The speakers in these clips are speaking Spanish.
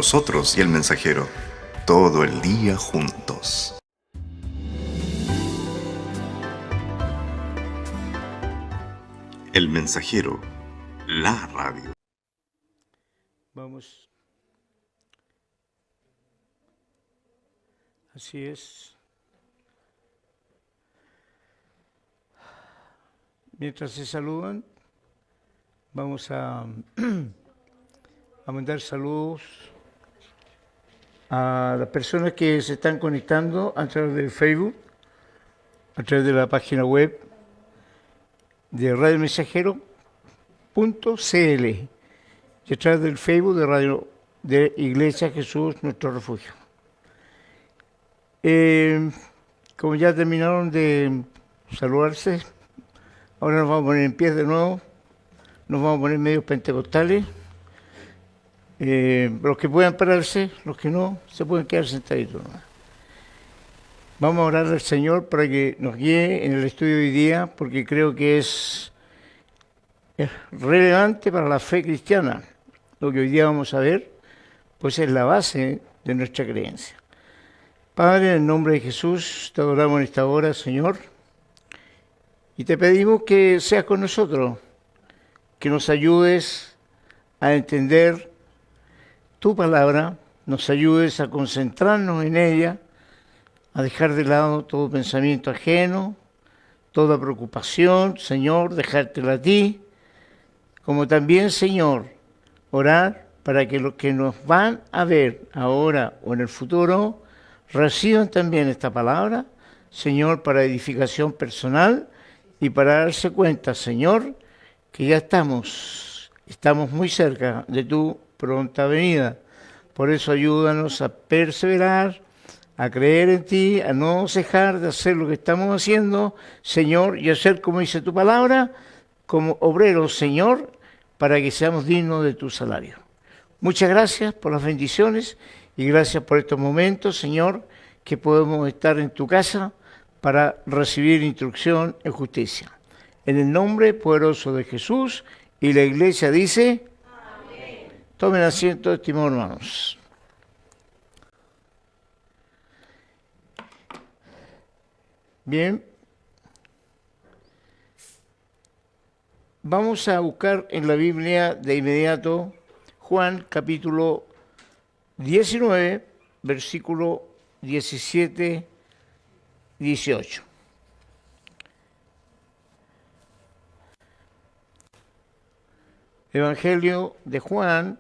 Nosotros y el mensajero, todo el día juntos. El mensajero, la radio. Vamos. Así es. Mientras se saludan, vamos a mandar saludos a las personas que se están conectando a través de Facebook, a través de la página web de radiomensajero.cl y a través del Facebook de Radio de Iglesia Jesús Nuestro Refugio. Como ya terminaron de saludarse, ahora nos vamos a poner en pie de nuevo, nos vamos a poner medios pentecostales. Los que puedan pararse, los que no, se pueden quedar sentaditos. Vamos a orar al Señor para que nos guíe en el estudio de hoy día, porque creo que es relevante para la fe cristiana. Lo que hoy día vamos a ver, pues es la base de nuestra creencia. Padre, en el nombre de Jesús, te adoramos en esta hora, Señor, y te pedimos que seas con nosotros, que nos ayudes a entender tu palabra, nos ayudes a concentrarnos en ella, a dejar de lado todo pensamiento ajeno, toda preocupación, Señor, dejártela a ti, como también, Señor, orar para que los que nos van a ver ahora o en el futuro reciban también esta palabra, Señor, para edificación personal y para darse cuenta, Señor, que ya estamos muy cerca de tu pronta venida. Por eso ayúdanos a perseverar, a creer en ti, a no cejar de hacer lo que estamos haciendo, Señor, y hacer como dice tu palabra, como obreros, Señor, para que seamos dignos de tu salario. Muchas gracias por las bendiciones y gracias por estos momentos, Señor, que podemos estar en tu casa para recibir instrucción en justicia. En el nombre poderoso de Jesús, y la iglesia dice... Tomen asiento, estimados hermanos. Bien. Vamos a buscar en la Biblia de inmediato Juan capítulo 19, versículo 17, 18. Evangelio de Juan,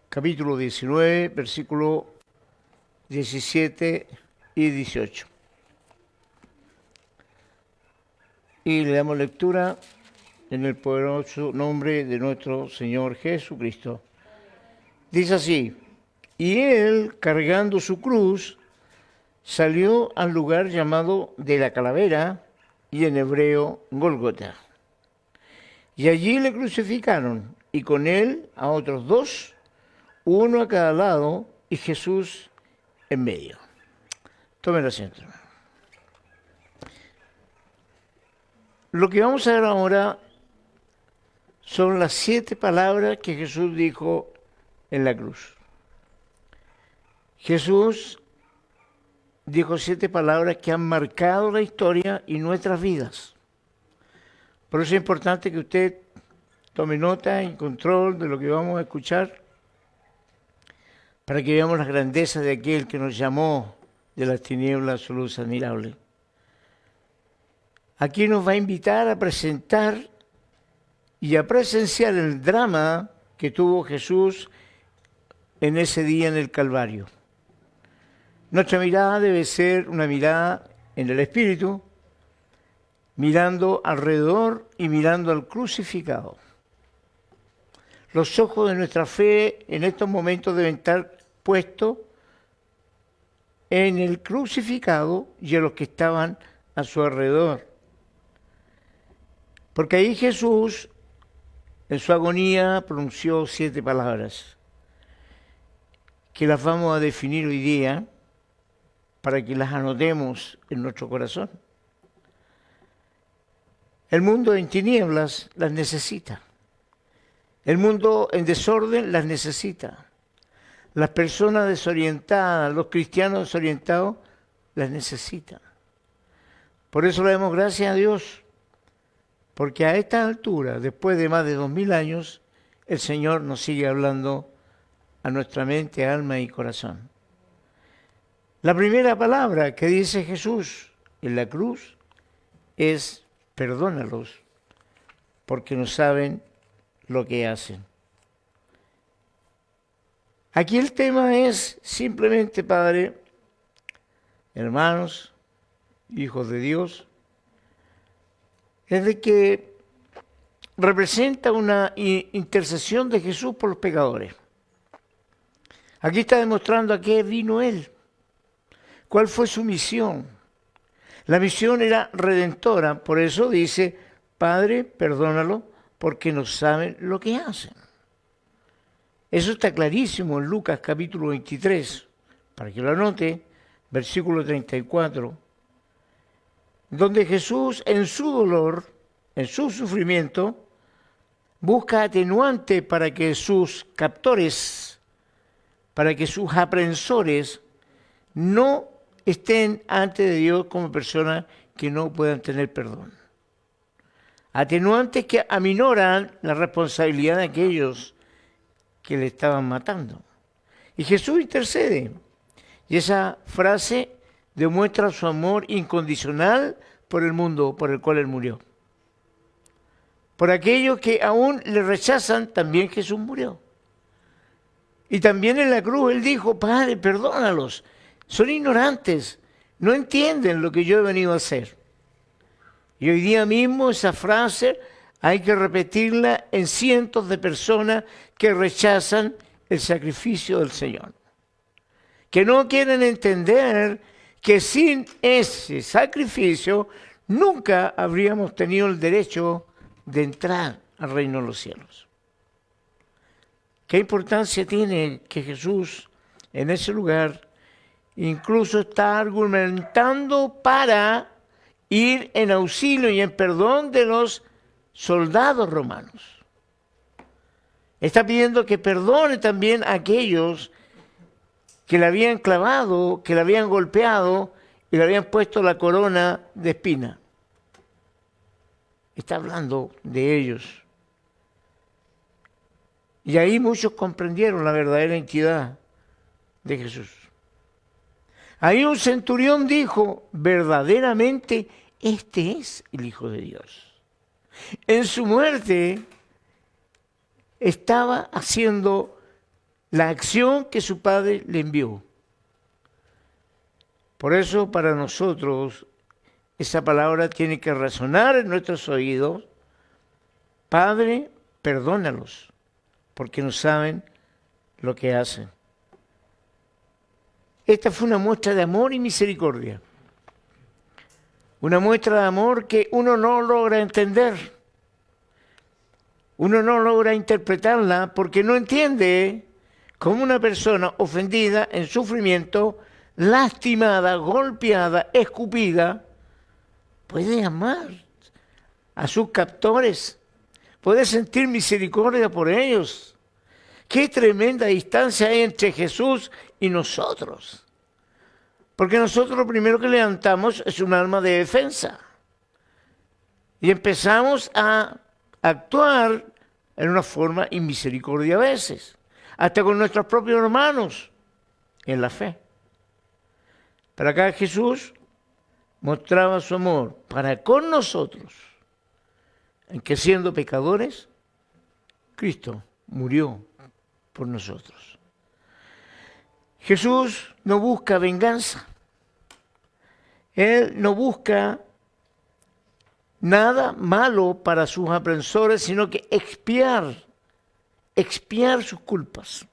capítulo 19, versículo 17 y 18. Y le damos lectura en el poderoso nombre de nuestro Señor Jesucristo. Dice así: y él, cargando su cruz, salió al lugar llamado de la Calavera, y en hebreo Gólgota. Y allí le crucificaron, y con él a otros dos, uno a cada lado, y Jesús en medio. Tomen asiento. Lo que vamos a ver ahora son las 7 palabras que Jesús dijo en la cruz. Jesús dijo 7 palabras que han marcado la historia y nuestras vidas. Por eso es importante que usted tome nota y control de lo que vamos a escuchar, para que veamos las grandezas de aquel que nos llamó de las tinieblas a su luz admirable. Aquí nos va a invitar a presentar y a presenciar el drama que tuvo Jesús en ese día en el Calvario. Nuestra mirada debe ser una mirada en el Espíritu, mirando alrededor y mirando al crucificado. Los ojos de nuestra fe en estos momentos deben estar puestos en el crucificado y en los que estaban a su alrededor. Porque ahí Jesús, en su agonía, pronunció 7 palabras que las vamos a definir hoy día para que las anotemos en nuestro corazón. El mundo en tinieblas las necesita. El mundo en desorden las necesita. Las personas desorientadas, los cristianos desorientados, las necesitan. Por eso le damos gracias a Dios, porque a esta altura, después de más de 2000 años, el Señor nos sigue hablando a nuestra mente, alma y corazón. La primera palabra que dice Jesús en la cruz es perdónalos, porque no saben lo que hacen. Aquí el tema es simplemente, Padre, hermanos, hijos de Dios, es de que representa una intercesión de Jesús por los pecadores. Aquí está demostrando a qué vino Él, cuál fue su misión. La misión era redentora, por eso dice, Padre, perdónalo, porque no saben lo que hacen. Eso está clarísimo en Lucas capítulo 23, para que lo anote, versículo 34, donde Jesús en su dolor, en su sufrimiento, busca atenuante para que sus captores, para que sus aprensores no estén ante de Dios como personas que no puedan tener perdón. Atenuantes que aminoran la responsabilidad de aquellos que le estaban matando. Y Jesús intercede. Y esa frase demuestra su amor incondicional por el mundo por el cual Él murió. Por aquellos que aún le rechazan, también Jesús murió. Y también en la cruz Él dijo, Padre, perdónalos. Son ignorantes, no entienden lo que yo he venido a hacer. Y hoy día mismo esa frase hay que repetirla en cientos de personas que rechazan el sacrificio del Señor. Que no quieren entender que sin ese sacrificio nunca habríamos tenido el derecho de entrar al reino de los cielos. ¿Qué importancia tiene que Jesús en ese lugar incluso está argumentando para ir en auxilio y en perdón de los soldados romanos? Está pidiendo que perdone también a aquellos que le habían clavado, que le habían golpeado y le habían puesto la corona de espina. Está hablando de ellos. Y ahí muchos comprendieron la verdadera identidad de Jesús. Ahí un centurión dijo, verdaderamente este es el Hijo de Dios. En su muerte estaba haciendo la acción que su Padre le envió. Por eso para nosotros esa palabra tiene que resonar en nuestros oídos. Padre, perdónalos, porque no saben lo que hacen. Esta fue una muestra de amor y misericordia. Una muestra de amor que uno no logra entender. Uno no logra interpretarla porque no entiende cómo una persona ofendida, en sufrimiento, lastimada, golpeada, escupida, puede amar a sus captores, puede sentir misericordia por ellos. Qué tremenda distancia hay entre Jesús y nosotros. Porque nosotros lo primero que levantamos es un arma de defensa. Y empezamos a actuar en una forma inmisericordia a veces, hasta con nuestros propios hermanos en la fe. Pero acá Jesús mostraba su amor para con nosotros, en que siendo pecadores, Cristo murió por nosotros. Jesús no busca venganza. Él no busca nada malo para sus aprensores, sino que expiar sus culpas.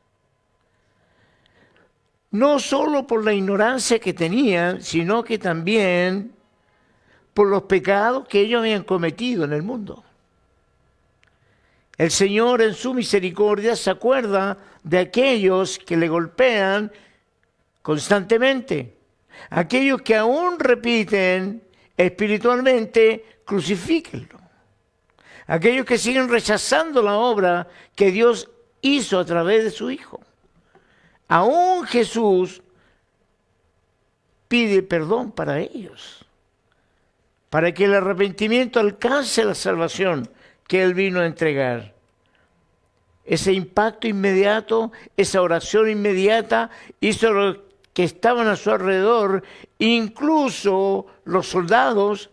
No solo por la ignorancia que tenían, sino que también por los pecados que ellos habían cometido en el mundo. El Señor en su misericordia se acuerda de aquellos que le golpean constantemente, aquellos que aún repiten espiritualmente, crucifíquenlo. aquellos que siguen rechazando la obra que Dios hizo a través de su Hijo. Aún Jesús pide perdón para ellos, para que el arrepentimiento alcance la salvación que Él vino a entregar. Ese impacto inmediato, esa oración inmediata hizo los que estaban a su alrededor, incluso los soldados,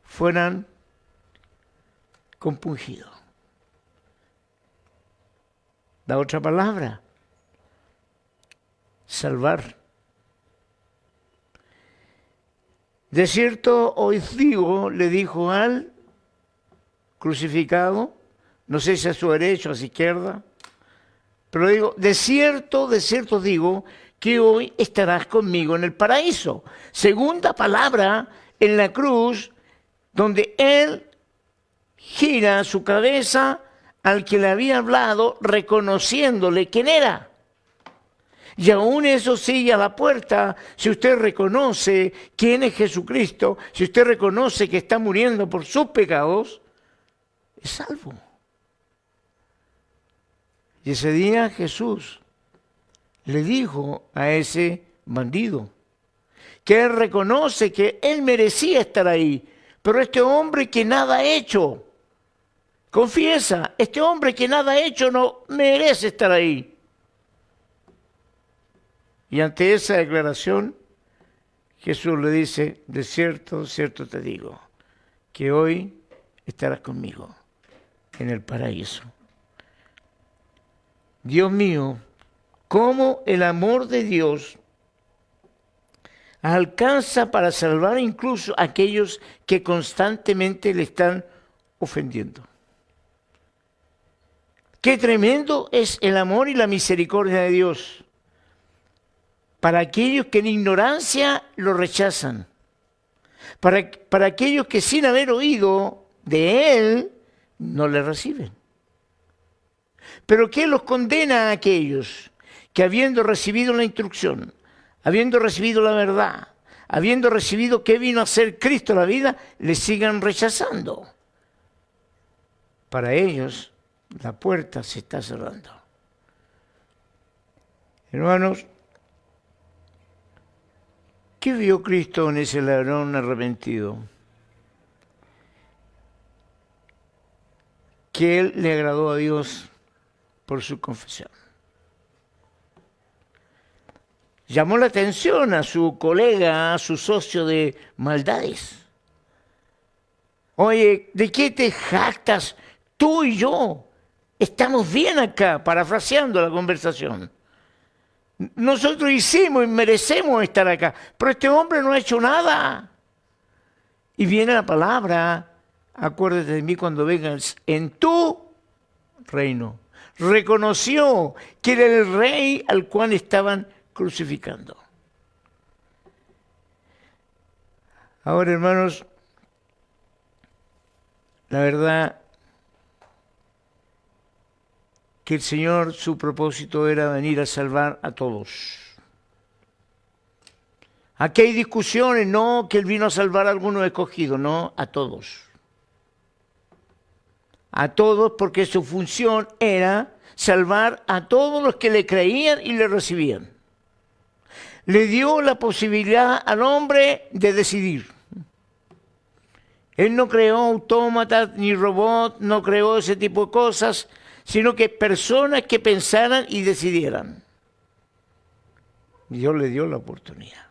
fueran compungidos. La otra palabra, salvar. De cierto os digo, le dijo al crucificado, no sé si a su derecha o a su izquierda, pero digo, de cierto os digo que hoy estarás conmigo en el paraíso. Segunda palabra en la cruz, donde Él gira su cabeza al que le había hablado, reconociéndole quién era. Y aún eso sigue a la puerta. Si usted reconoce quién es Jesucristo, si usted reconoce que está muriendo por sus pecados, es salvo. Y ese día Jesús le dijo a ese bandido que él reconoce que él merecía estar ahí, pero este hombre que nada ha hecho, confiesa, este hombre que nada ha hecho no merece estar ahí. Y ante esa declaración, Jesús le dice, de cierto te digo, que hoy estarás conmigo en el paraíso. Dios mío, cómo el amor de Dios alcanza para salvar incluso a aquellos que constantemente le están ofendiendo. Qué tremendo es el amor y la misericordia de Dios para aquellos que en ignorancia lo rechazan, para aquellos que sin haber oído de Él no le reciben. Pero ¿qué los condena a aquellos que habiendo recibido la instrucción, habiendo recibido la verdad, habiendo recibido que vino a ser Cristo en la vida, le sigan rechazando? Para ellos la puerta se está cerrando. Hermanos, ¿qué vio Cristo en ese ladrón arrepentido? Que él le agradó a Dios por su confesión. Llamó la atención a su colega, a su socio de maldades. Oye, ¿de qué te jactas? Tú y yo estamos bien acá, parafraseando la conversación. Nosotros hicimos y merecemos estar acá, pero este hombre no ha hecho nada. Y viene la palabra, acuérdate de mí cuando vengas en tu reino. Reconoció que era el rey al cual estaban crucificando. Ahora, hermanos, la verdad que el Señor, su propósito era venir a salvar a todos. Aquí hay discusiones, no que Él vino a salvar a algunos escogidos, no, a todos. A todos, porque su función era salvar a todos los que le creían y le recibían. Le dio la posibilidad al hombre de decidir. Él no creó autómatas ni robots, no creó ese tipo de cosas, sino que personas que pensaran y decidieran. Dios le dio la oportunidad.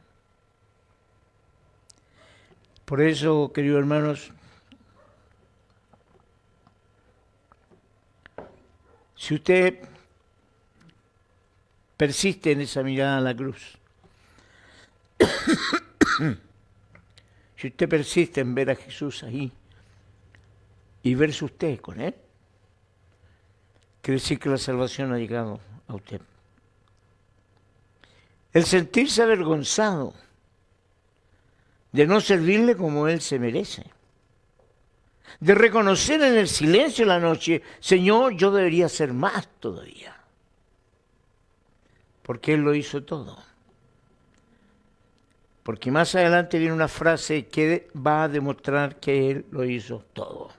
Por eso, queridos hermanos, si usted persiste en esa mirada a la cruz, si usted persiste en ver a Jesús ahí y verse usted con Él, quiere decir que la salvación ha llegado a usted. El sentirse avergonzado de no servirle como Él se merece, de reconocer en el silencio de la noche, Señor, yo debería hacer más todavía, porque Él lo hizo todo. Porque más adelante viene una frase que va a demostrar que Él lo hizo todo.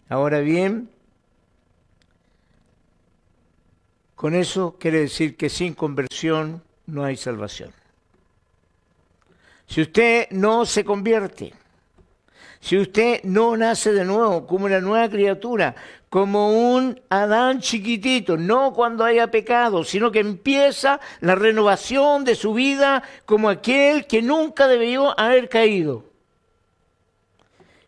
Ahora bien, con eso quiere decir que sin conversión no hay salvación. Si usted no se convierte, si usted no nace de nuevo como una nueva criatura, como un Adán chiquitito, no cuando haya pecado, sino que empieza la renovación de su vida como aquel que nunca debió haber caído.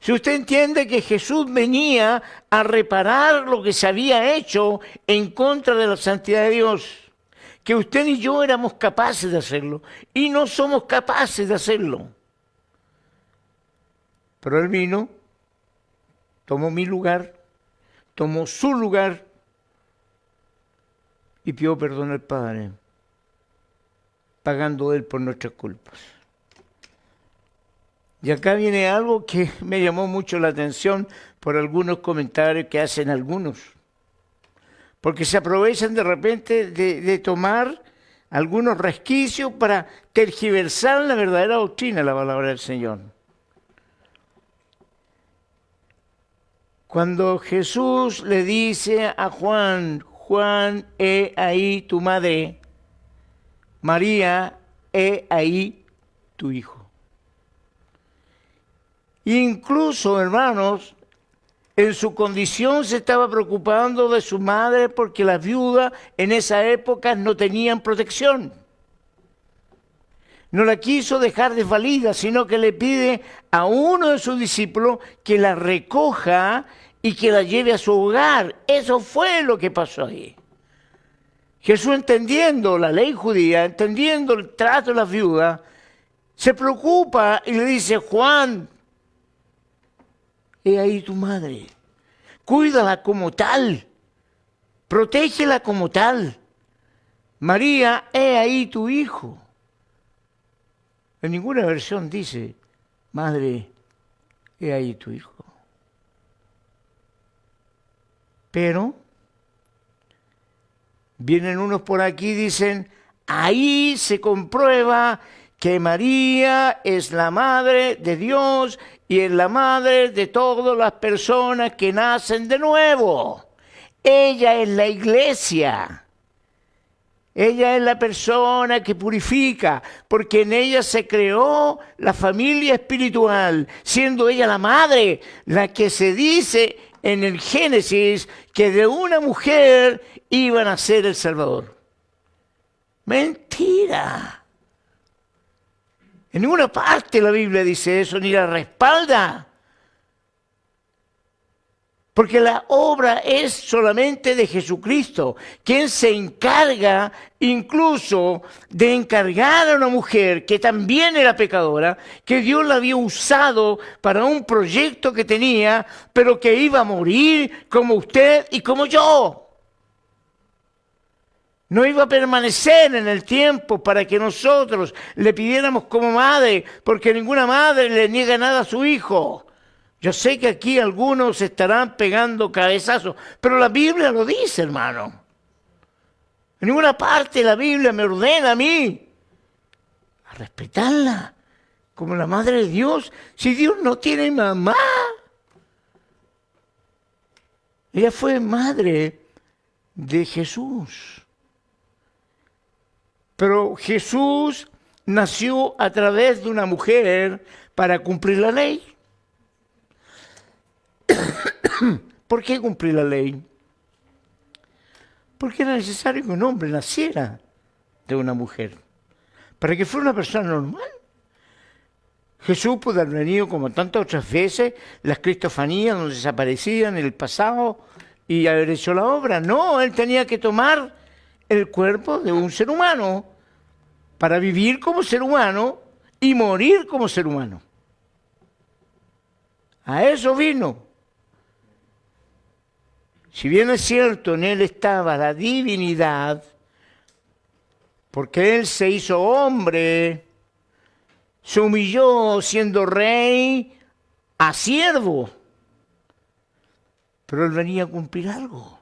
Si usted entiende que Jesús venía a reparar lo que se había hecho en contra de la santidad de Dios, que usted y yo éramos capaces de hacerlo y no somos capaces de hacerlo. Pero Él vino, tomó mi lugar, tomó su lugar y pidió perdón al Padre, pagando Él por nuestras culpas. Y acá viene algo que me llamó mucho la atención por algunos comentarios que hacen algunos. Porque se aprovechan de repente de tomar algunos resquicios para tergiversar la verdadera doctrina de la palabra del Señor. Cuando Jesús le dice a Juan, Juan, he ahí tu madre, María, he ahí tu hijo. Incluso, hermanos, en su condición se estaba preocupando de su madre porque las viudas en esa época no tenían protección. No la quiso dejar desvalida, sino que le pide a uno de sus discípulos que la recoja y que la lleve a su hogar. Eso fue lo que pasó ahí. Jesús, entendiendo la ley judía, entendiendo el trato de las viudas, se preocupa y le dice, Juan, he ahí tu madre, cuídala como tal, protégela como tal. María, he ahí tu hijo. En ninguna versión dice, madre, he ahí tu hijo. Pero vienen unos por aquí y dicen, ahí se comprueba que María es la madre de Dios y es la madre de todas las personas que nacen de nuevo. Ella es la iglesia. Ella es la persona que purifica, porque en ella se creó la familia espiritual, siendo ella la madre, la que se dice en el Génesis que de una mujer iba a nacer el Salvador. Mentira. En ninguna parte la Biblia dice eso, ni la respalda. Porque la obra es solamente de Jesucristo, quien se encarga incluso de encargar a una mujer que también era pecadora, que Dios la había usado para un proyecto que tenía, pero que iba a morir como usted y como yo. No iba a permanecer en el tiempo para que nosotros le pidiéramos como madre, porque ninguna madre le niega nada a su hijo. Yo sé que aquí algunos estarán pegando cabezazos, pero la Biblia lo dice, hermano. En ninguna parte la Biblia me ordena a mí a respetarla como la madre de Dios, si Dios no tiene mamá. Ella fue madre de Jesús. Pero Jesús nació a través de una mujer para cumplir la ley. ¿Por qué cumplir la ley? Porque era necesario que un hombre naciera de una mujer, para que fuera una persona normal. Jesús pudo haber venido como tantas otras veces, las cristofanías donde desaparecían en el pasado y haber hecho la obra. No, él tenía que tomar el cuerpo de un ser humano para vivir como ser humano y morir como ser humano. A eso vino. Si bien es cierto, en él estaba la divinidad, porque él se hizo hombre, se humilló siendo rey a siervo, pero él venía a cumplir algo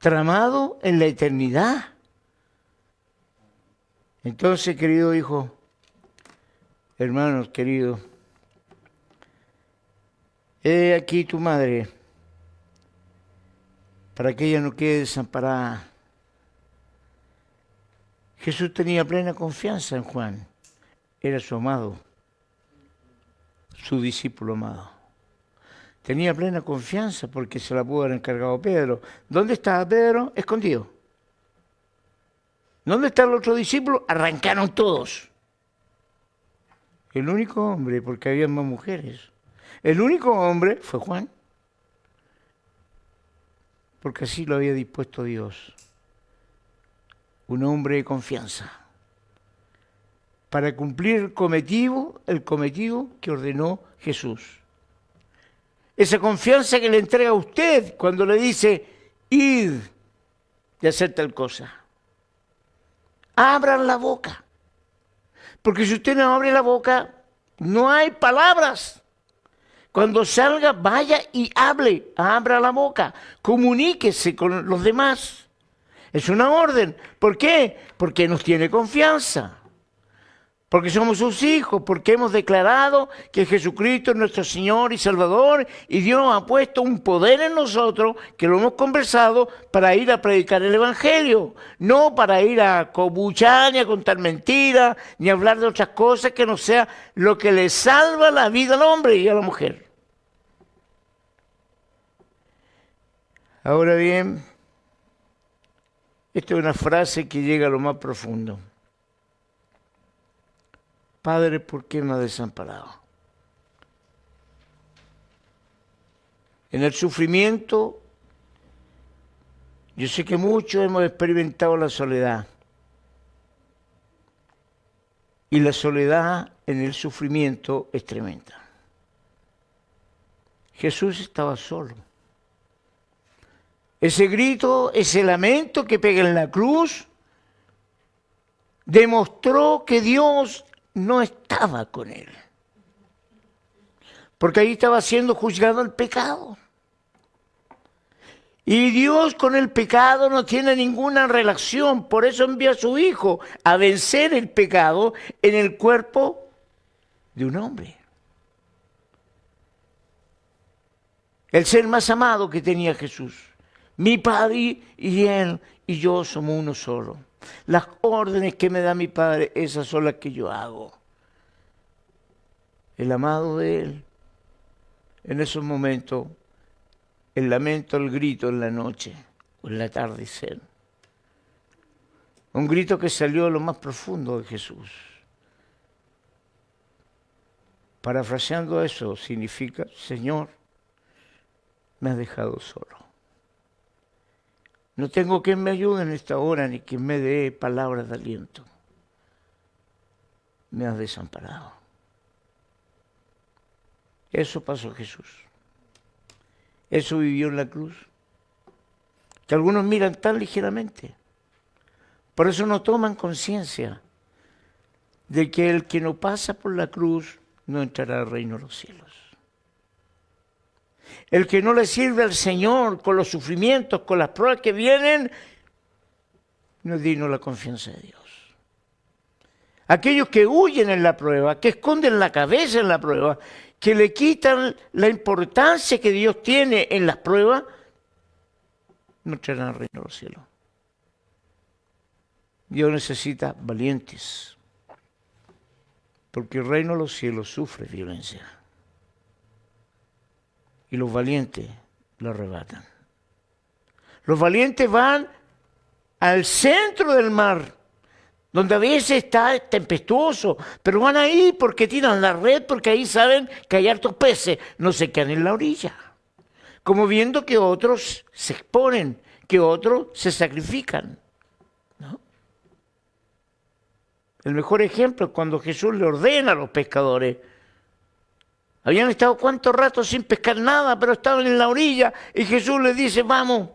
tramado en la eternidad. Entonces, querido hijo, hermanos queridos, He aquí tu madre, para que ella no quede desamparada. Jesús tenía plena confianza en Juan. Era su amado, su discípulo amado. Tenía plena confianza porque se la pudo haber encargado Pedro. ¿Dónde estaba Pedro? Escondido. ¿Dónde está el otro discípulo? Arrancaron todos. El único hombre, porque había más mujeres, el único hombre fue Juan. Porque así lo había dispuesto Dios. Un hombre de confianza. Para cumplir el cometido que ordenó Jesús. Esa confianza que le entrega a usted cuando le dice, id y hacer tal cosa. Abran la boca. Porque si usted no abre la boca, no hay palabras. Cuando salga, vaya y hable, abra la boca, comuníquese con los demás. Es una orden. ¿Por qué? Porque nos tiene confianza. Porque somos sus hijos, porque hemos declarado que Jesucristo es nuestro Señor y Salvador y Dios ha puesto un poder en nosotros, que lo hemos conversado, para ir a predicar el Evangelio. No para ir a cobuchar, ni a contar mentiras, ni a hablar de otras cosas que no sea lo que le salva la vida al hombre y a la mujer. Ahora bien, esta es una frase que llega a lo más profundo. Padre, ¿por qué me has desamparado? En el sufrimiento, yo sé que muchos hemos experimentado la soledad. Y la soledad en el sufrimiento es tremenda. Jesús estaba solo. Ese grito, ese lamento que pega en la cruz, demostró que Dios no estaba con él. Porque ahí estaba siendo juzgado el pecado. Y Dios con el pecado no tiene ninguna relación. Por eso envía a su Hijo a vencer el pecado en el cuerpo de un hombre. El ser más amado que tenía Jesús. Mi Padre y Él y yo somos uno solo. Las órdenes que me da mi Padre, esas son las que yo hago. El amado de Él, en esos momentos, el lamento, el grito en la noche o en el atardecer. Un grito que salió de lo más profundo de Jesús. Parafraseando eso, significa, Señor, me has dejado solo. No tengo quien me ayude en esta hora, ni quien me dé palabras de aliento. Me has desamparado. Eso pasó Jesús. Eso vivió en la cruz. Que algunos miran tan ligeramente. Por eso no toman conciencia de que el que no pasa por la cruz no entrará al reino de los cielos. El que no le sirve al Señor con los sufrimientos, con las pruebas que vienen, no es digno de la confianza de Dios. Aquellos que huyen en la prueba, que esconden la cabeza en la prueba, que le quitan la importancia que Dios tiene en las pruebas, no entrarán al reino de los cielos. Dios necesita valientes, porque el reino de los cielos sufre violencia. Y los valientes lo arrebatan. Los valientes van al centro del mar, donde a veces está tempestuoso, pero van ahí porque tiran la red, porque ahí saben que hay hartos peces, no se quedan en la orilla. Como viendo que otros se exponen, que otros se sacrifican, ¿no? El mejor ejemplo es cuando Jesús le ordena a los pescadores. Habían estado cuánto rato sin pescar nada, pero estaban en la orilla y Jesús les dice, vamos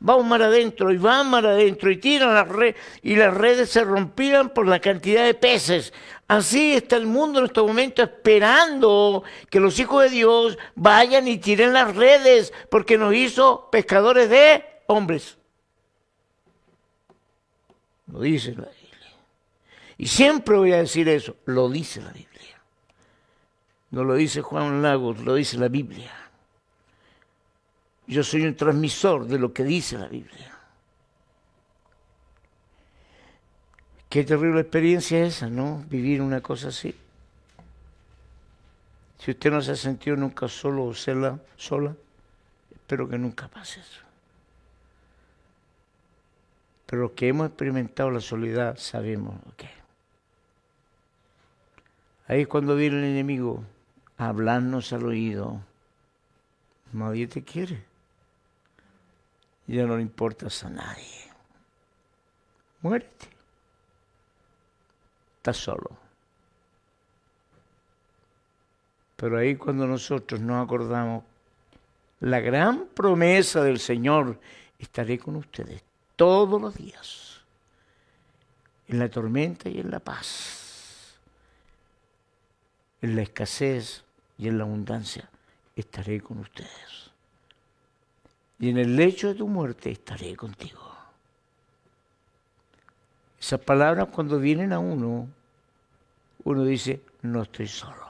mar adentro, y van mar adentro y tiran las redes y las redes se rompían por la cantidad de peces. Así está el mundo en este momento esperando que los hijos de Dios vayan y tiren las redes porque nos hizo pescadores de hombres. Lo dice la Biblia. Y siempre voy a decir eso, lo dice la Biblia. No lo dice Juan Lagos, lo dice la Biblia. Yo soy un transmisor de lo que dice la Biblia. Qué terrible experiencia esa, ¿no? Vivir una cosa así. Si usted no se ha sentido nunca solo o sola, espero que nunca pase eso. Pero los que hemos experimentado la soledad sabemos lo que es. Ahí es cuando viene el enemigo a hablarnos al oído. Nadie te quiere. Ya no le importas a nadie. Muérete. Estás solo. Pero ahí cuando nosotros nos acordamos la gran promesa del Señor, estaré con ustedes todos los días, en la tormenta y en la paz, en la escasez y en la abundancia, estaré con ustedes. Y en el lecho de tu muerte estaré contigo. Esas palabras cuando vienen a uno dice, no estoy solo.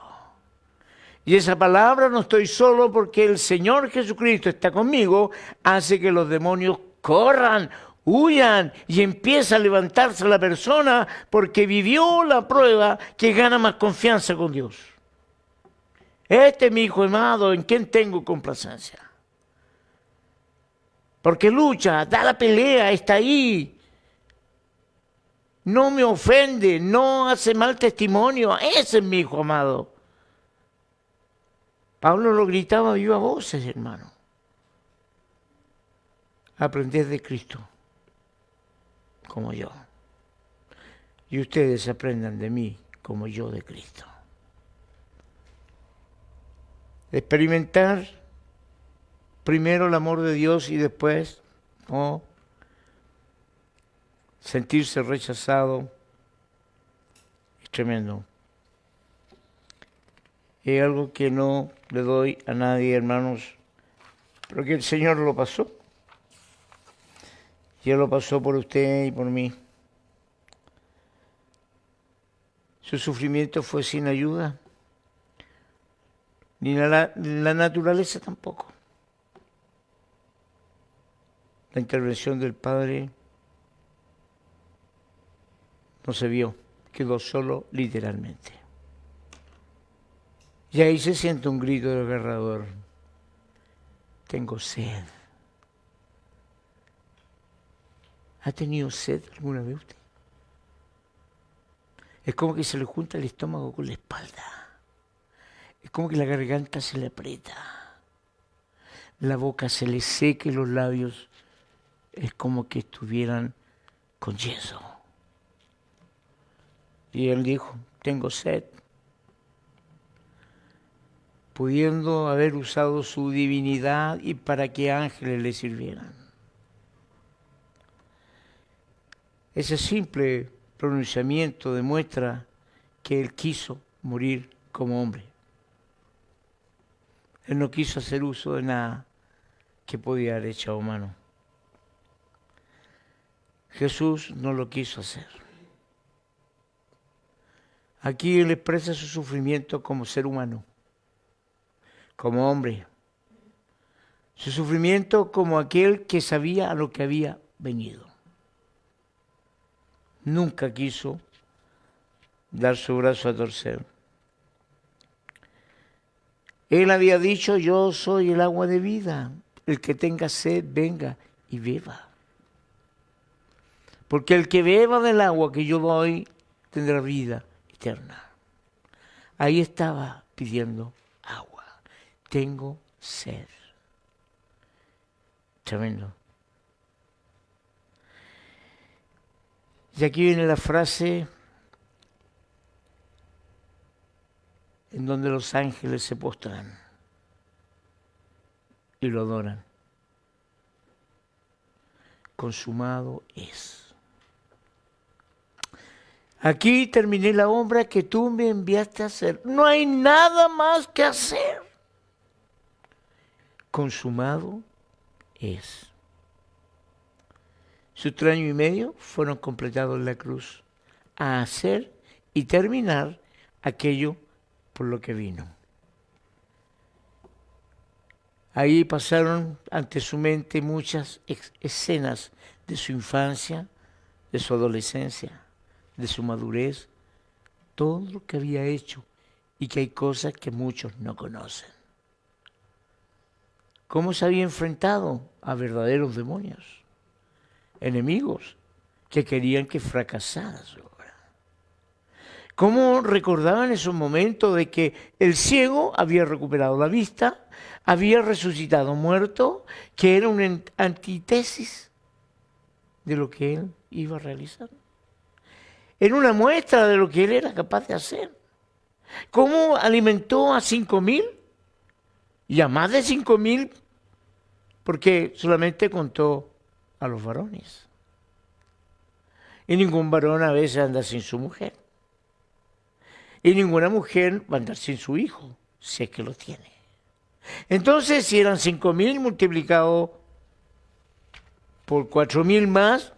Y esa palabra, no estoy solo, porque el Señor Jesucristo está conmigo, hace que los demonios corran, huyan y empieza a levantarse la persona porque vivió la prueba que gana más confianza con Dios. Este es mi hijo amado, en quien tengo complacencia. Porque lucha, da la pelea, está ahí. No me ofende, no hace mal testimonio. Ese es mi hijo amado. Pablo lo gritaba a viva voces, hermano. Aprended de Cristo, como yo. Y ustedes aprendan de mí, como yo de Cristo. Experimentar primero el amor de Dios y después sentirse rechazado es tremendo. Es algo que no le doy a nadie, hermanos, pero que el Señor lo pasó. Y Él lo pasó por usted y por mí. Su sufrimiento fue sin ayuda, ni la naturaleza tampoco. La intervención del Padre no se vio, quedó solo literalmente. Y ahí se siente un grito del agarrador. Tengo sed. ¿Ha tenido sed alguna vez usted? Es como que se le junta el estómago con la espalda. Es como que la garganta se le aprieta. La boca se le seca y los labios es como que estuvieran con yeso. Y él dijo, tengo sed. Pudiendo haber usado su divinidad y para que ángeles le sirvieran. Ese simple pronunciamiento demuestra que él quiso morir como hombre. Él no quiso hacer uso de nada que podía haber hecho a humano. Jesús no lo quiso hacer. Aquí él expresa su sufrimiento como ser humano, como hombre. Su sufrimiento como aquel que sabía a lo que había venido. Nunca quiso dar su brazo a torcer. Él había dicho, yo soy el agua de vida. El que tenga sed, venga y beba. Porque el que beba del agua que yo doy, tendrá vida eterna. Ahí estaba pidiendo agua. Tengo sed. Tremendo. Y aquí viene la frase en donde los ángeles se postran y lo adoran. Consumado es. Aquí terminé la obra que tú me enviaste a hacer. No hay nada más que hacer. Consumado es. Sus 3 años y medio fueron completados en la cruz a hacer y terminar aquello por lo que vino. Ahí pasaron ante su mente muchas escenas de su infancia, de su adolescencia, de su madurez, todo lo que había hecho y que hay cosas que muchos no conocen. Cómo se había enfrentado a verdaderos demonios, enemigos que querían que fracasara su obra. Cómo recordaba en esos momentos de que el ciego había recuperado la vista, había resucitado muerto, que era una antítesis de lo que él iba a realizar. Era una muestra de lo que él era capaz de hacer. Cómo alimentó a 5,000 y a más de 5,000, porque solamente contó a los varones. Y ningún varón a veces anda sin su mujer. Y ninguna mujer va a andar sin su hijo, si es que lo tiene. Entonces, si eran 5,000 multiplicado por 4,000 más,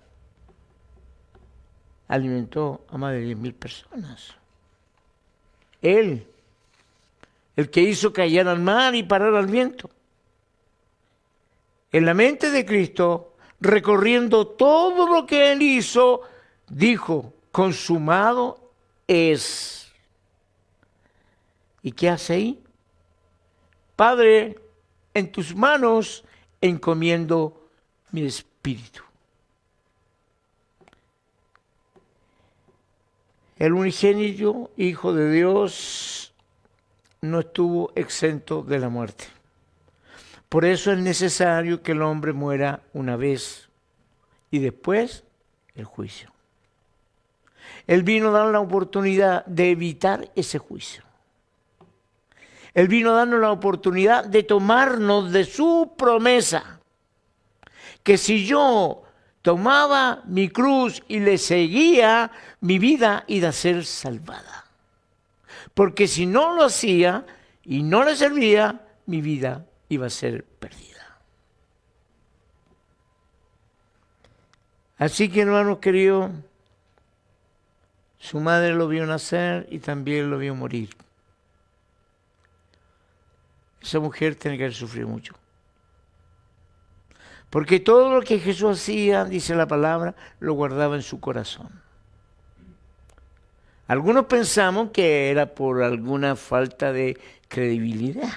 alimentó a más de 10,000 personas. Él, el que hizo callar al mar y parar al viento. En la mente de Cristo, recorriendo todo lo que él hizo, dijo, consumado es. ¿Y qué hace ahí? Padre, en tus manos encomiendo mi espíritu. El unigénito Hijo de Dios no estuvo exento de la muerte. Por eso es necesario que el hombre muera una vez y después el juicio. Él vino a dar la oportunidad de evitar ese juicio. Él vino a darnos la oportunidad de tomarnos de su promesa, que si yo tomaba mi cruz y le seguía, mi vida iba a ser salvada. Porque si no lo hacía y no le servía, mi vida iba a ser perdida. Así que, hermanos queridos, su madre lo vio nacer y también lo vio morir. Esa mujer tiene que haber sufrido mucho. Porque todo lo que Jesús hacía, dice la palabra, lo guardaba en su corazón. Algunos pensamos que era por alguna falta de credibilidad.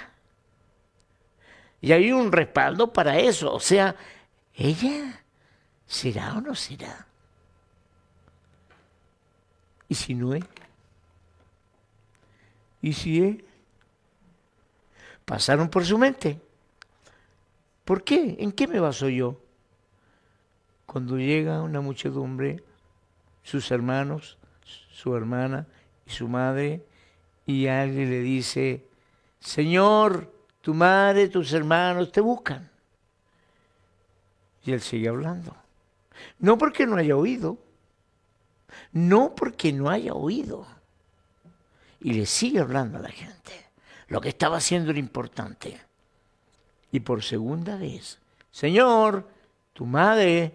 Y hay un respaldo para eso. O sea, ¿ella será o no será? ¿Y si no es? ¿Y si es? Pasaron por su mente. ¿Por qué? ¿En qué me baso yo? Cuando llega una muchedumbre, sus hermanos, su hermana y su madre, y alguien le dice, Señor, tu madre, tus hermanos te buscan. Y él sigue hablando. No porque no haya oído, no porque no haya oído. Y le sigue hablando a la gente. Lo que estaba haciendo era importante. Y por segunda vez, Señor, tu madre,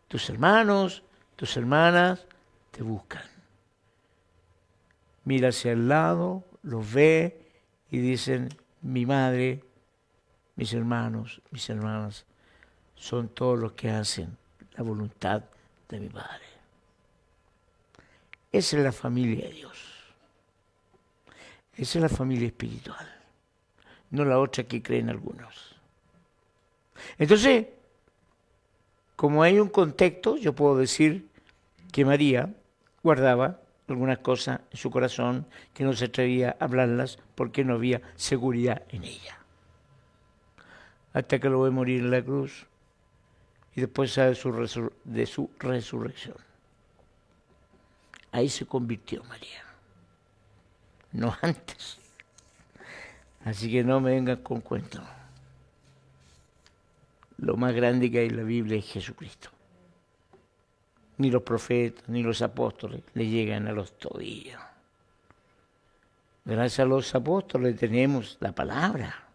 tus hermanos, tus hermanas te buscan. Mira hacia el lado, los ve y dicen, mi madre, mis hermanos, mis hermanas, son todos los que hacen la voluntad de mi Padre. Esa es la familia de Dios. Esa es la familia espiritual, no la otra que creen algunos. Entonces, como hay un contexto, yo puedo decir que María guardaba algunas cosas en su corazón que no se atrevía a hablarlas porque no había seguridad en ella. Hasta que lo ve morir en la cruz y después sabe de su resurrección. Ahí se convirtió María, no antes. Así que no me vengan con cuentos. Lo más grande que hay en la Biblia es Jesucristo. Ni los profetas, ni los apóstoles le llegan a los tobillos. Gracias a los apóstoles tenemos la palabra.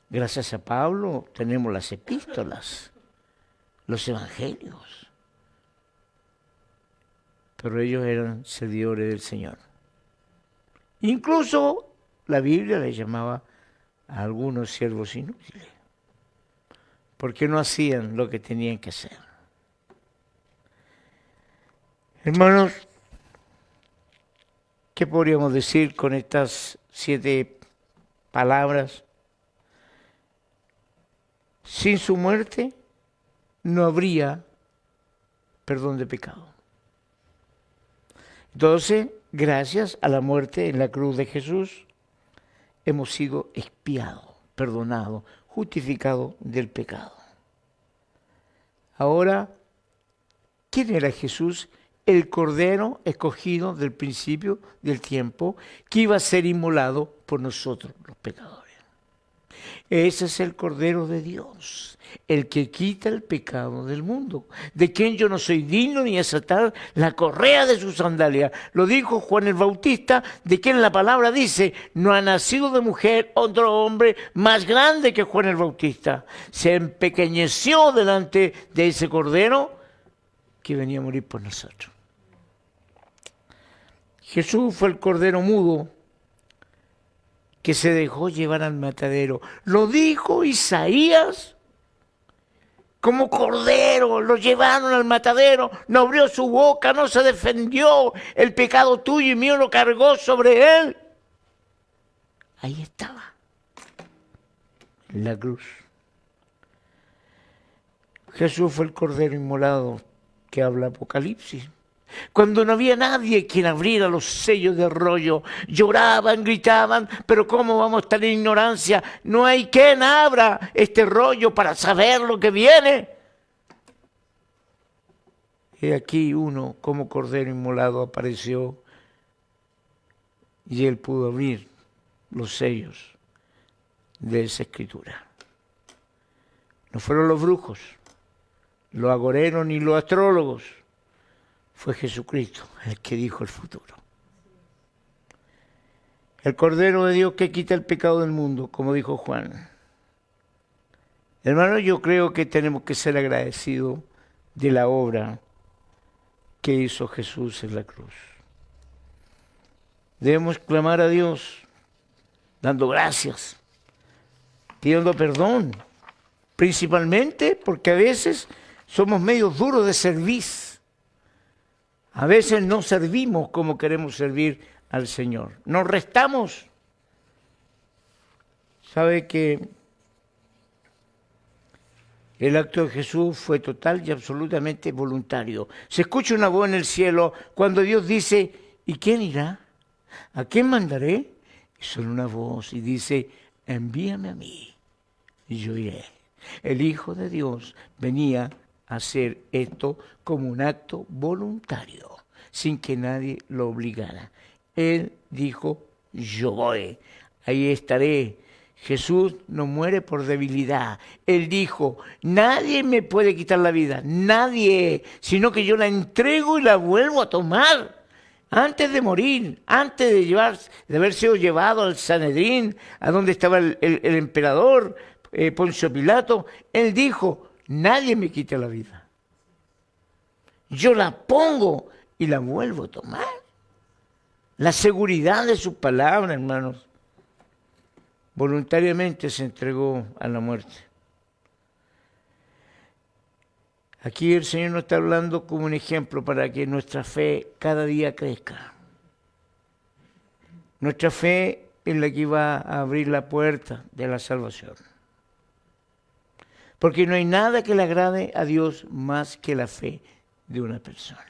Gracias a Pablo tenemos las epístolas, los evangelios. Pero ellos eran servidores del Señor. Incluso la Biblia les llamaba a algunos siervos inútiles, porque no hacían lo que tenían que hacer. Hermanos, ¿qué podríamos decir con estas 7 palabras? Sin su muerte no habría perdón de pecado. Entonces, gracias a la muerte en la cruz de Jesús, hemos sido expiados, perdonados, justificados del pecado. Ahora, ¿quién era Jesús? El Cordero escogido del principio del tiempo, que iba a ser inmolado por nosotros, los pecadores. Ese es el Cordero de Dios, el que quita el pecado del mundo, de quien yo no soy digno ni desatar la correa de su sandalia. Lo dijo Juan el Bautista, de quien la palabra dice, no ha nacido de mujer otro hombre más grande que Juan el Bautista. Se empequeñeció delante de ese Cordero que venía a morir por nosotros. Jesús fue el Cordero mudo que se dejó llevar al matadero. Lo dijo Isaías, como cordero, lo llevaron al matadero, no abrió su boca, no se defendió, el pecado tuyo y mío lo cargó sobre él. Ahí estaba, en la cruz. Jesús fue el cordero inmolado que habla Apocalipsis. Cuando no había nadie quien abriera los sellos del rollo, lloraban, gritaban, pero ¿cómo vamos a estar en ignorancia? No hay quien abra este rollo para saber lo que viene. Y aquí uno, como cordero inmolado, apareció y él pudo abrir los sellos de esa escritura. No fueron los brujos, los agoreros ni los astrólogos. Fue Jesucristo el que dijo el futuro. El Cordero de Dios que quita el pecado del mundo, como dijo Juan. Hermano, yo creo que tenemos que ser agradecidos de la obra que hizo Jesús en la cruz. Debemos clamar a Dios, dando gracias, pidiendo perdón, principalmente porque a veces somos medios duros de servicio. A veces no servimos como queremos servir al Señor. Nos restamos. ¿Sabe que el acto de Jesús fue total y absolutamente voluntario? Se escucha una voz en el cielo cuando Dios dice, ¿y quién irá? ¿A quién mandaré? Y suena una voz y dice, envíame a mí y yo iré. El Hijo de Dios venía hacer esto como un acto voluntario, sin que nadie lo obligara. Él dijo, yo voy, ahí estaré. Jesús no muere por debilidad. Él dijo, nadie me puede quitar la vida, nadie, sino que yo la entrego y la vuelvo a tomar. Antes de morir, antes de haber sido llevado al Sanedrín, a donde estaba el emperador Poncio Pilato, él dijo, nadie me quita la vida. Yo la pongo y la vuelvo a tomar. La seguridad de su palabra, hermanos. Voluntariamente se entregó a la muerte. Aquí el Señor nos está hablando como un ejemplo para que nuestra fe cada día crezca. Nuestra fe es la que va a abrir la puerta de la salvación. Porque no hay nada que le agrade a Dios más que la fe de una persona.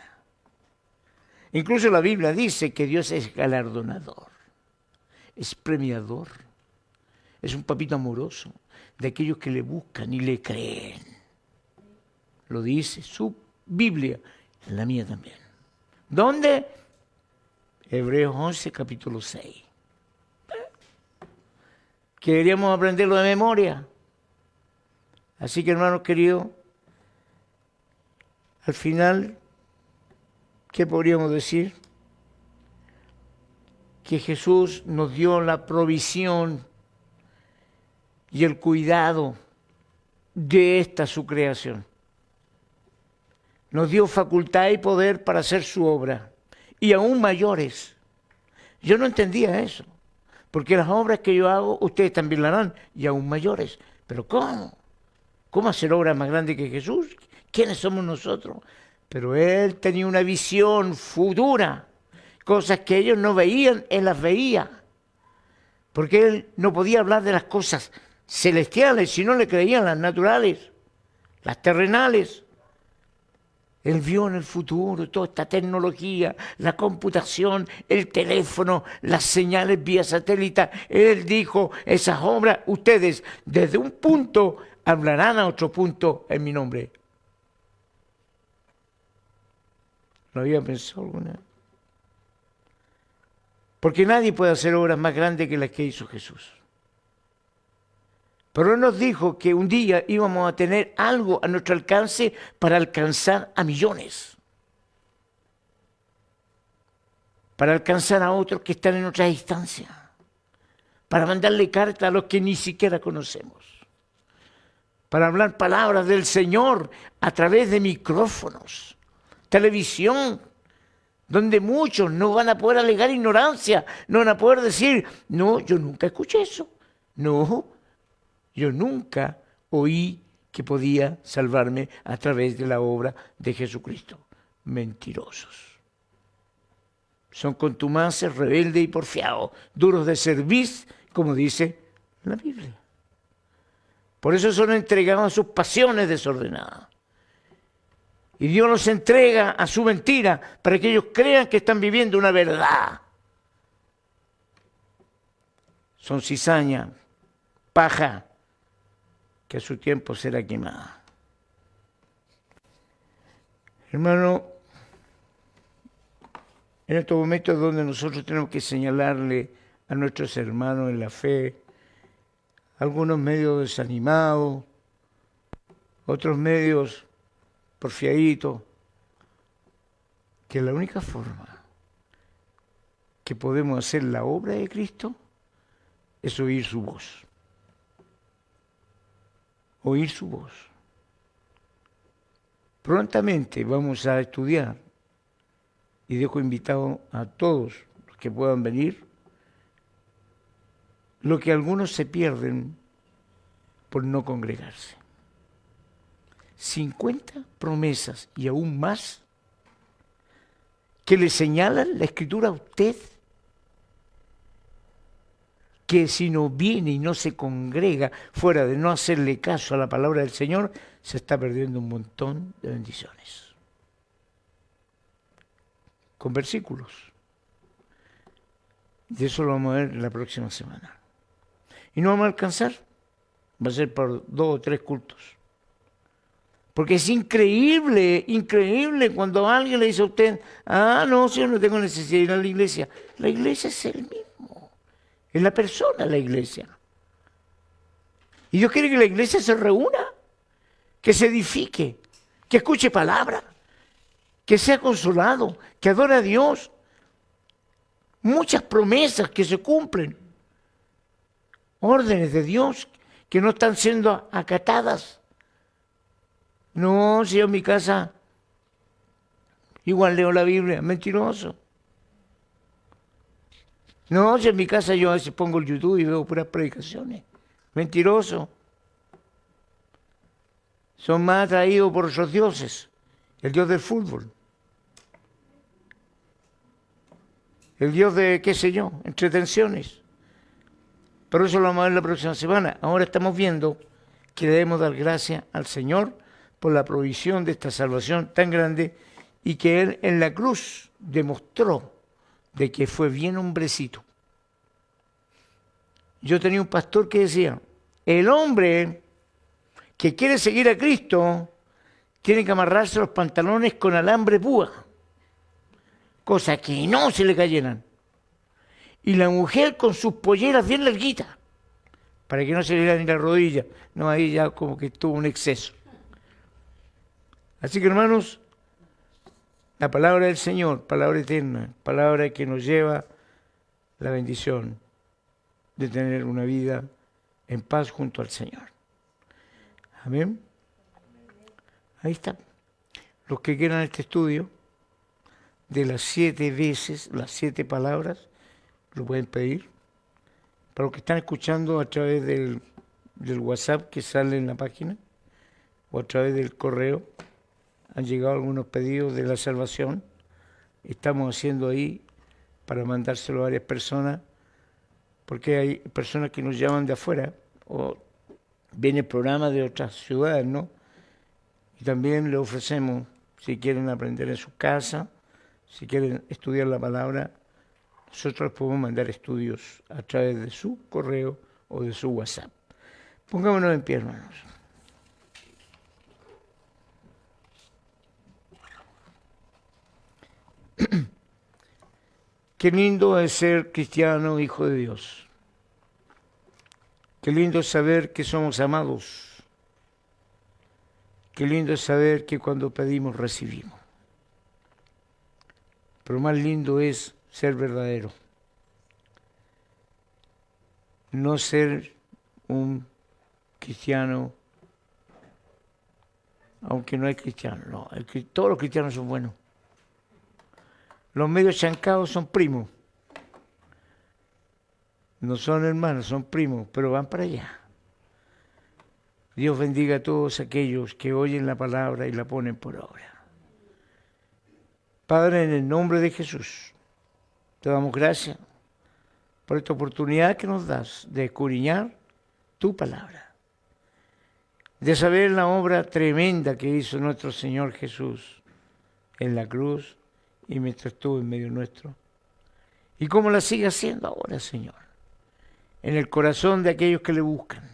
Incluso la Biblia dice que Dios es galardonador, es premiador, es un papito amoroso de aquellos que le buscan y le creen. Lo dice su Biblia, la mía también. ¿Dónde? Hebreos 11, capítulo 6. Que deberíamos aprenderlo de memoria. Así que, hermanos queridos, al final, ¿qué podríamos decir? Que Jesús nos dio la provisión y el cuidado de esta su creación. Nos dio facultad y poder para hacer su obra, y aún mayores. Yo no entendía eso. porque las obras que yo hago, ustedes también las harán, y aún mayores. ¿Pero cómo? ¿Cómo hacer obras más grandes que Jesús? ¿Quiénes somos nosotros? Pero Él tenía una visión futura, cosas que ellos no veían, Él las veía. Porque Él no podía hablar de las cosas celestiales si no le creían las naturales, las terrenales. Él vio en el futuro toda esta tecnología, la computación, el teléfono, las señales vía satélite. Él dijo, esas obras, ustedes desde un punto hablarán a otro punto en mi nombre. ¿Lo había pensado alguna vez? Porque nadie puede hacer obras más grandes que las que hizo Jesús. Pero Él nos dijo que un día íbamos a tener algo a nuestro alcance para alcanzar a millones. Para alcanzar a otros que están en otra distancia. Para mandarle cartas a los que ni siquiera conocemos. Para hablar palabras del Señor a través de micrófonos, televisión, donde muchos no van a poder alegar ignorancia, no van a poder decir, no, yo nunca escuché eso. No, yo nunca oí que podía salvarme a través de la obra de Jesucristo. Mentirosos. Son contumaces, rebeldes y porfiados, duros de servir, como dice la Biblia. Por eso son entregados a sus pasiones desordenadas. Y Dios los entrega a su mentira para que ellos crean que están viviendo una verdad. Son cizaña, paja, que a su tiempo será quemada. Hermano, en estos momentos donde nosotros tenemos que señalarle a nuestros hermanos en la fe, algunos medios desanimados, otros medios porfiaditos, que la única forma que podemos hacer la obra de Cristo es oír su voz. Oír su voz. Prontamente vamos a estudiar, y dejo invitado a todos los que puedan venir, lo que algunos se pierden por no congregarse. 50 promesas y aún más que le señalan la Escritura a usted, que si no viene y no se congrega, fuera de no hacerle caso a la palabra del Señor, se está perdiendo un montón de bendiciones. Con versículos. De eso lo vamos a ver la próxima semana. Y no vamos a alcanzar. Va a ser por 2 o 3 cultos. Porque es increíble, increíble cuando alguien le dice a usted, no, si yo no tengo necesidad de ir a la iglesia. La iglesia es el mismo. Es la persona la iglesia. Y Dios quiere que la iglesia se reúna, que se edifique, que escuche palabra, que sea consolado, que adore a Dios. Muchas promesas que se cumplen. Órdenes de Dios que no están siendo acatadas. No, si yo en mi casa igual leo la Biblia, mentiroso. No, si en mi casa yo a veces pongo el YouTube y veo puras predicaciones, mentiroso. Son más atraídos por esos dioses, el dios del fútbol, el dios de, qué sé yo, entretenciones. Pero eso lo vamos a ver la próxima semana. Ahora estamos viendo que debemos dar gracias al Señor por la provisión de esta salvación tan grande y que Él en la cruz demostró de que fue bien hombrecito. Yo tenía un pastor que decía, el hombre que quiere seguir a Cristo tiene que amarrarse los pantalones con alambre púa, cosa que no se le cayeran. Y la mujer con sus polleras bien larguitas, para que no se le vea ni la rodilla. No, ahí ya como que tuvo un exceso. Así que hermanos, la palabra del Señor, palabra eterna, palabra que nos lleva la bendición de tener una vida en paz junto al Señor. Amén. Ahí está. Los que quieran este estudio de las 7 veces, las 7 palabras, lo pueden pedir. Para los que están escuchando a través del WhatsApp que sale en la página o a través del correo, han llegado algunos pedidos de la salvación. Estamos haciendo ahí para mandárselo a varias personas, porque hay personas que nos llaman de afuera o viene programas de otras ciudades, ¿no? Y también le ofrecemos, si quieren aprender en su casa, si quieren estudiar la palabra, nosotros les podemos mandar estudios a través de su correo o de su WhatsApp. Pongámonos en pie, hermanos. Qué lindo es ser cristiano, hijo de Dios. Qué lindo es saber que somos amados. Qué lindo es saber que cuando pedimos recibimos. Pero más lindo es ser verdadero. No ser un cristiano, aunque no hay cristianos. No, todos los cristianos son buenos. Los medios chancados son primos. No son hermanos, son primos, pero van para allá. Dios bendiga a todos aquellos que oyen la palabra y la ponen por obra. Padre, en el nombre de Jesús, te damos gracias por esta oportunidad que nos das de escudriñar tu palabra, de saber la obra tremenda que hizo nuestro Señor Jesús en la cruz y mientras estuvo en medio nuestro, y cómo la sigue haciendo ahora, Señor, en el corazón de aquellos que le buscan,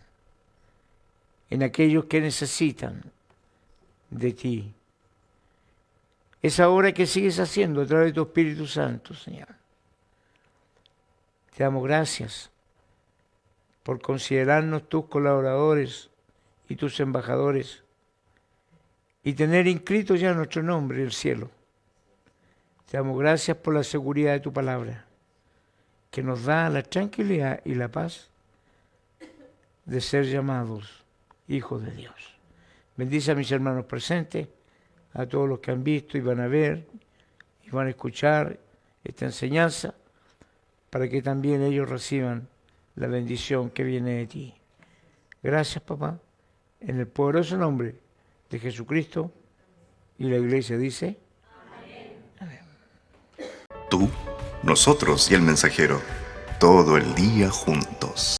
en aquellos que necesitan de ti. Esa obra que sigues haciendo a través de tu Espíritu Santo, Señor. Te damos gracias por considerarnos tus colaboradores y tus embajadores y tener inscrito ya nuestro nombre en el cielo. Te damos gracias por la seguridad de tu palabra, que nos da la tranquilidad y la paz de ser llamados hijos de Dios. Bendice a mis hermanos presentes, a todos los que han visto y van a ver y van a escuchar esta enseñanza, para que también ellos reciban la bendición que viene de ti. Gracias, papá, en el poderoso nombre de Jesucristo. Y la iglesia dice: amén. Tú, nosotros y el mensajero, todo el día juntos.